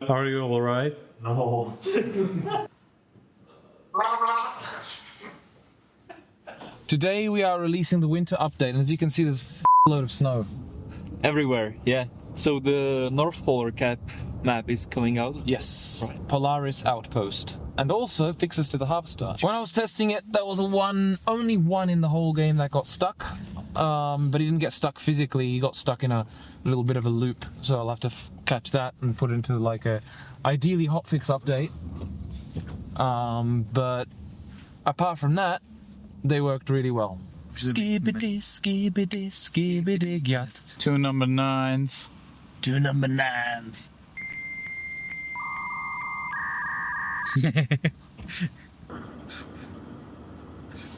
Are you alright? No. Today we are releasing the winter update, and as you can see, there's a load of snow. Everywhere, yeah. So the North Polar Cap map is coming out. Yes, right. Polaris outpost. And also fixes to the harvester. When I was testing it, there was only one in the whole game that got stuck. But he didn't get stuck physically, he got stuck in a little bit of a loop. So I'll have to catch that and put it into like a ideally hotfix update. But apart from that, they worked really well. Skibbity, skibbity, skibbity, yacht. 2 number 9s. 2 number 9s.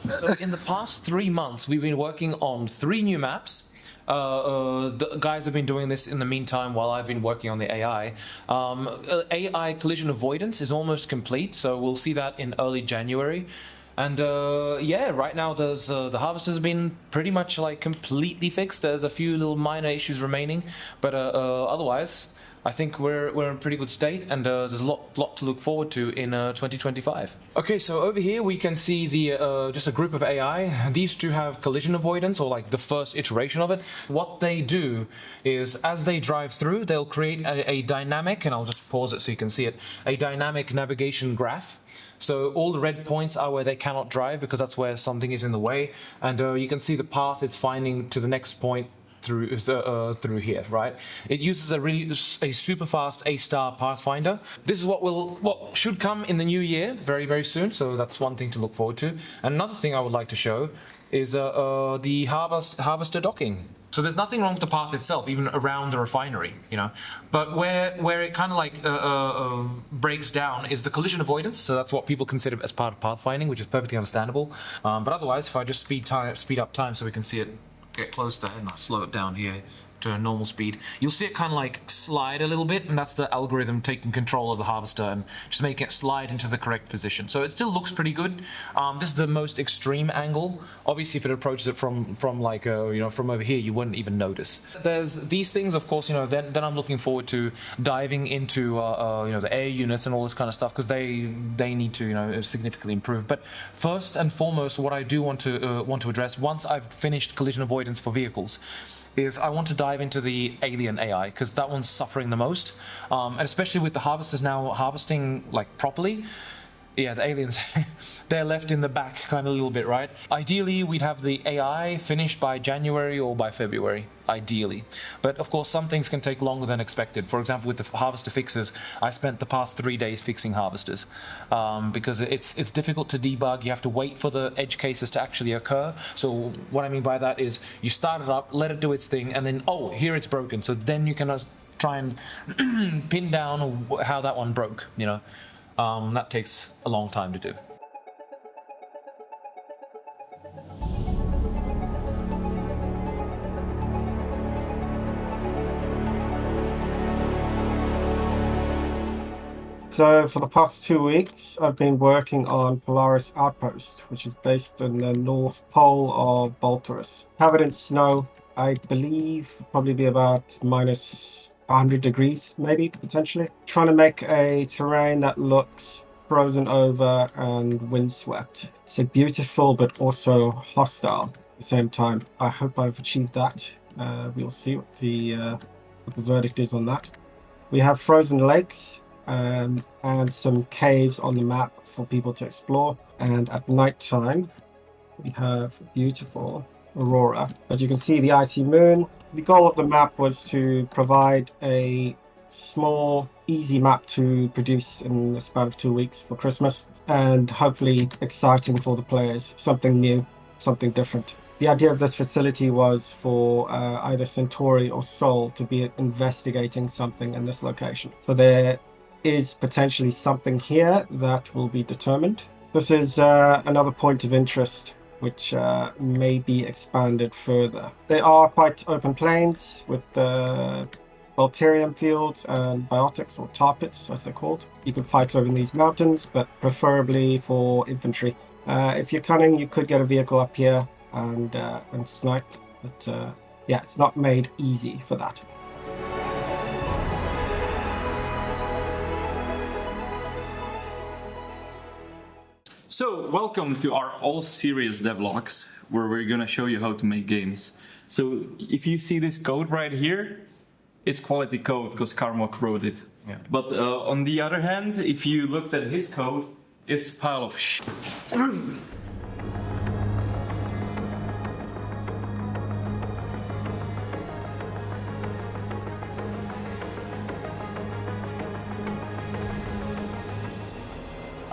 So in the past 3 months, we've been working on 3 new maps. The guys have been doing this in the meantime while I've been working on the AI. AI collision avoidance is almost complete, so we'll see that in early January. And yeah, right now there's the harvesters have been pretty much like completely fixed. There's a few little minor issues remaining, but otherwise, I think we're in pretty good state, and there's a lot to look forward to in 2025. Okay, so over here we can see the just a group of AI. These two have collision avoidance, or like the first iteration of it. What they do is, as they drive through, they'll create a dynamic, and I'll just pause it so you can see it, a dynamic navigation graph. So all the red points are where they cannot drive because that's where something is in the way, and you can see the path it's finding to the next point through here, right? It uses a super fast A-star pathfinder. This is what should come in the new year very soon. So that's one thing to look forward to. And another thing I would like to show is the harvester docking. So there's nothing wrong with the path itself, even around the refinery, you know. But where it kind of like breaks down is the collision avoidance. So that's what people consider as part of pathfinding, which is perfectly understandable. But otherwise, if I just speed up time so we can see it get closer, and I'll slow it down here to a normal speed, you'll see it kind of like slide a little bit, and that's the algorithm taking control of the harvester and just making it slide into the correct position. So it still looks pretty good. This is the most extreme angle. Obviously, if it approaches it from like from over here, you wouldn't even notice. There's these things, of course. Then I'm looking forward to diving into the air units and all this kind of stuff, because they need to significantly improve. But first and foremost, what I do want to address once I've finished collision avoidance for vehicles is I want to dive into the alien AI, because that one's suffering the most, and especially with the harvesters now harvesting like properly. Yeah, the aliens, they're left in the back kind of a little bit, right? Ideally, we'd have the AI finished by January or by February, ideally. But of course, some things can take longer than expected. For example, with the harvester fixes, I spent the past 3 days fixing harvesters because it's difficult to debug. You have to wait for the edge cases to actually occur. So what I mean by that is you start it up, let it do its thing, and then, oh, here it's broken. So then you can try and pin down how that one broke, that takes a long time to do. So for the past 2 weeks, I've been working on Polaris Outpost, which is based in the North Pole of Baltarus. Covered in snow, I believe probably be about minus 100 degrees, maybe, potentially. Trying to make a terrain that looks frozen over and windswept. It's a beautiful but also hostile at the same time. I hope I've achieved that. We'll see what the verdict is on that. We have frozen lakes and some caves on the map for people to explore. And at night time, we have beautiful aurora. But you can see the icy moon. The goal of the map was to provide a small, easy map to produce in the span of 2 weeks for Christmas, and hopefully exciting for the players. Something new, something different. The idea of this facility was for either Centauri or Sol to be investigating something in this location. So there is potentially something here that will be determined. This is another point of interest which may be expanded further. They are quite open plains with the Baltarium fields and biotics, or tar pits as they're called. You could fight over in these mountains, but preferably for infantry. If you're cunning, you could get a vehicle up here and snipe, but yeah, it's not made easy for that. So, welcome to our all-series devlogs, where we're gonna show you how to make games. So, if you see this code right here, it's quality code because Karmok wrote it. Yeah. But on the other hand, if you looked at his code, it's a pile of shit.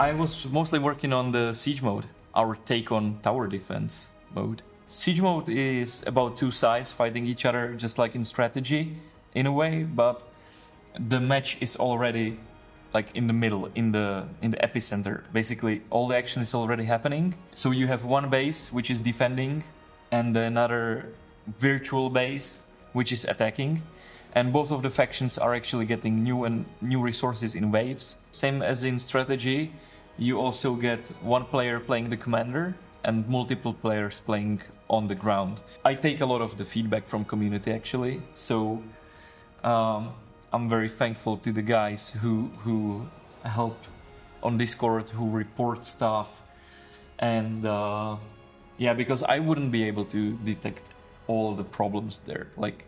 I was mostly working on the siege mode, our take on tower defense mode. Siege mode is about two sides fighting each other, just like in strategy, in a way, but the match is already like in the middle, in the epicenter. Basically, all the action is already happening. So you have one base which is defending, and another virtual base which is attacking. And both of the factions are actually getting new resources in waves. Same as in strategy, you also get one player playing the commander and multiple players playing on the ground. I take a lot of the feedback from community actually, so I'm very thankful to the guys who help on Discord, who report stuff, and yeah, because I wouldn't be able to detect all the problems there. Like,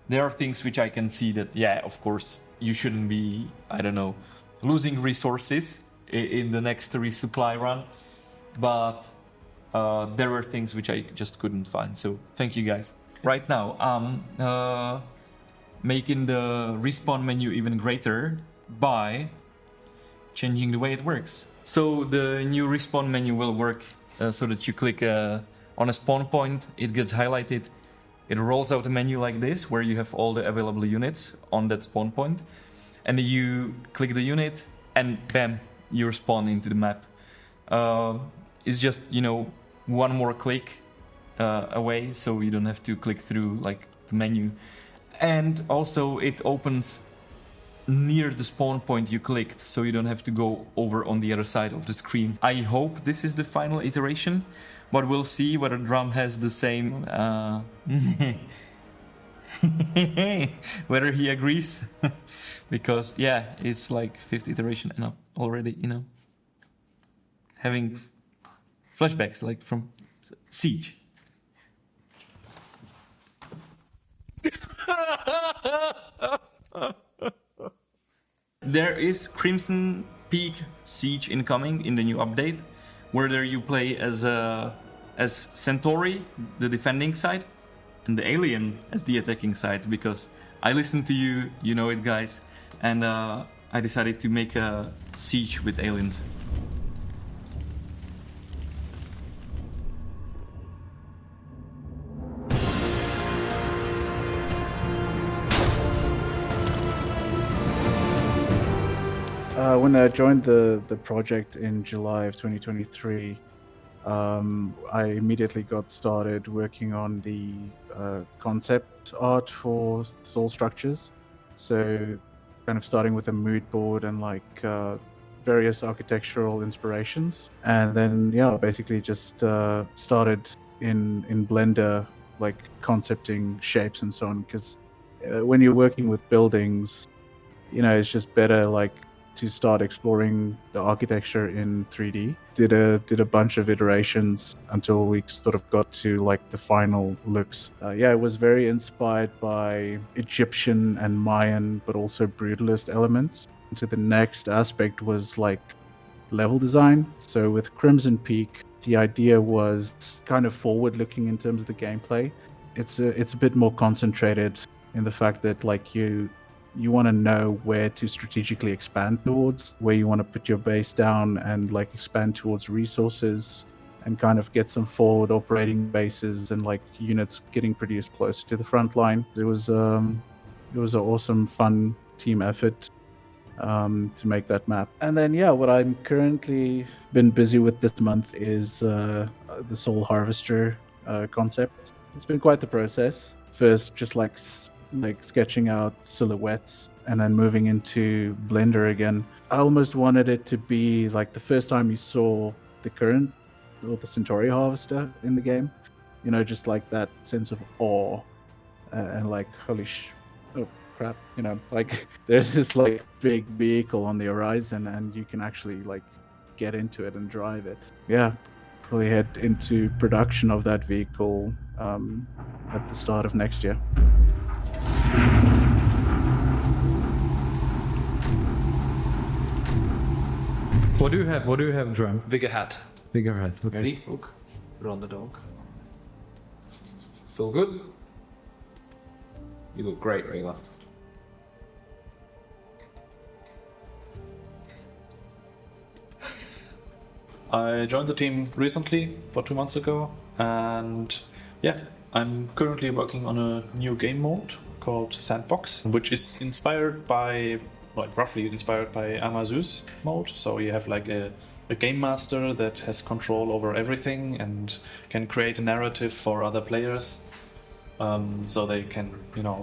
there are things which I can see that, yeah, of course, you shouldn't be, I don't know, losing resources in the next resupply run, but there were things which I just couldn't find, so thank you guys. Right now, I'm making the respawn menu even greater by changing the way it works. So the new respawn menu will work so that you click on a spawn point, it gets highlighted, it rolls out a menu like this, where you have all the available units on that spawn point, and you click the unit, and bam, you're spawned into the map. It's just, you know, one more click away, so you don't have to click through like the menu. And also it opens near the spawn point you clicked, so you don't have to go over on the other side of the screen. I hope this is the final iteration, but we'll see whether Drum has the same whether he agrees. Because yeah, it's like 5th iteration and I'm already, you know, having flashbacks like from Siege. There is Crimson Peak Siege incoming in the new update, where there you play as Centauri, the defending side, and the Alien as the attacking side, because I listened to you, you know it guys, and I decided to make a siege with aliens. When I joined the project in July of 2023, I immediately got started working on the concept art for soul structures. So kind of starting with a mood board and like various architectural inspirations. And then, yeah, basically just started in Blender, like concepting shapes and so on. Because when you're working with buildings, you know, it's just better like to start exploring the architecture in 3D. Did a bunch of iterations until we sort of got to like the final looks. Yeah, it was very inspired by Egyptian and Mayan, but also brutalist elements. So the next aspect was like level design. So with Crimson Peak, the idea was kind of forward-looking in terms of the gameplay. It's a bit more concentrated in the fact that like you want to know where to strategically expand towards, where you want to put your base down and like expand towards resources and kind of get some forward operating bases and like units getting produced closer to the front line. It was an awesome, fun team effort to make that map. And then, yeah, what I'm currently been busy with this month is the Soul Harvester concept. It's been quite the process. First, just like sketching out silhouettes and then moving into Blender again. I almost wanted it to be like the first time you saw the current or the Centauri Harvester in the game, you know, just like that sense of awe and like, oh crap, you know, like there's this like big vehicle on the horizon and you can actually like get into it and drive it. Yeah, probably head into production of that vehicle at the start of next year. What do you have? What do you have, Drum? Bigger hat. Bigger head. Okay. Ready? Look. Put on the dog. It's all good. You look great, Rayla. I joined the team recently, about 2 months ago, and yeah, I'm currently working on a new game mode called Sandbox, which is inspired by, like roughly inspired by Amazo's mode. So you have like a game master that has control over everything and can create a narrative for other players. So they can,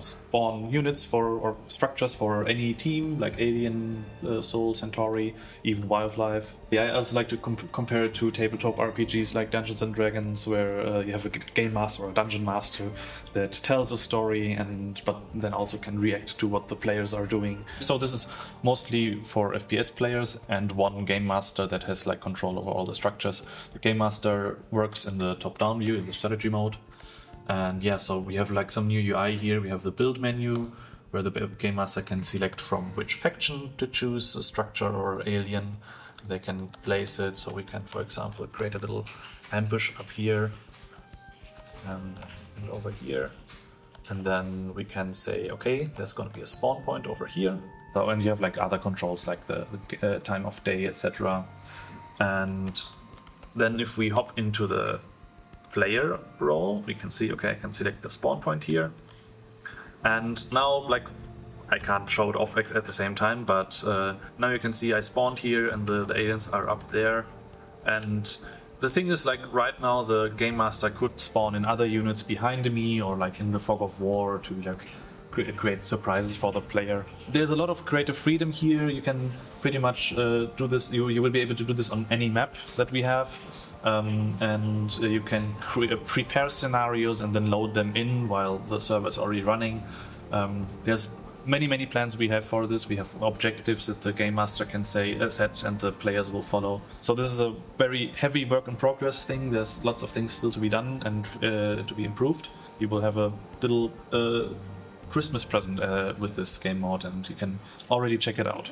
spawn units or structures for any team, like Alien, Soul, Centauri, even Wildlife. Yeah, I also like to compare it to tabletop RPGs like Dungeons and Dragons, where you have a game master or a dungeon master that tells a story, but then also can react to what the players are doing. So this is mostly for FPS players and one game master that has like control over all the structures. The game master works in the top-down view in the strategy mode. And yeah, so we have like some new UI here. We have the build menu where the game master can select from which faction to choose, a structure or alien. They can place it, so we can, for example, create a little ambush up here and over here. And then we can say, okay, there's going to be a spawn point over here. So, and you have like other controls like the time of day, etc. And then if we hop into the player role, we can see, okay, I can select the spawn point here. And now, like, I can't show it off at the same time, but now you can see I spawned here and the aliens are up there. And the thing is, like, right now the game master could spawn in other units behind me or like in the fog of war to like create surprises for the player. There's a lot of creative freedom here. You can pretty much do this. You will be able to do this on any map that we have. And you can prepare scenarios and then load them in while the server is already running. There's many plans we have for this. We have objectives that the game master can set and the players will follow. So this is a very heavy work in progress thing. There's lots of things still to be done and to be improved. You will have a little Christmas present with this game mode, and you can already check it out.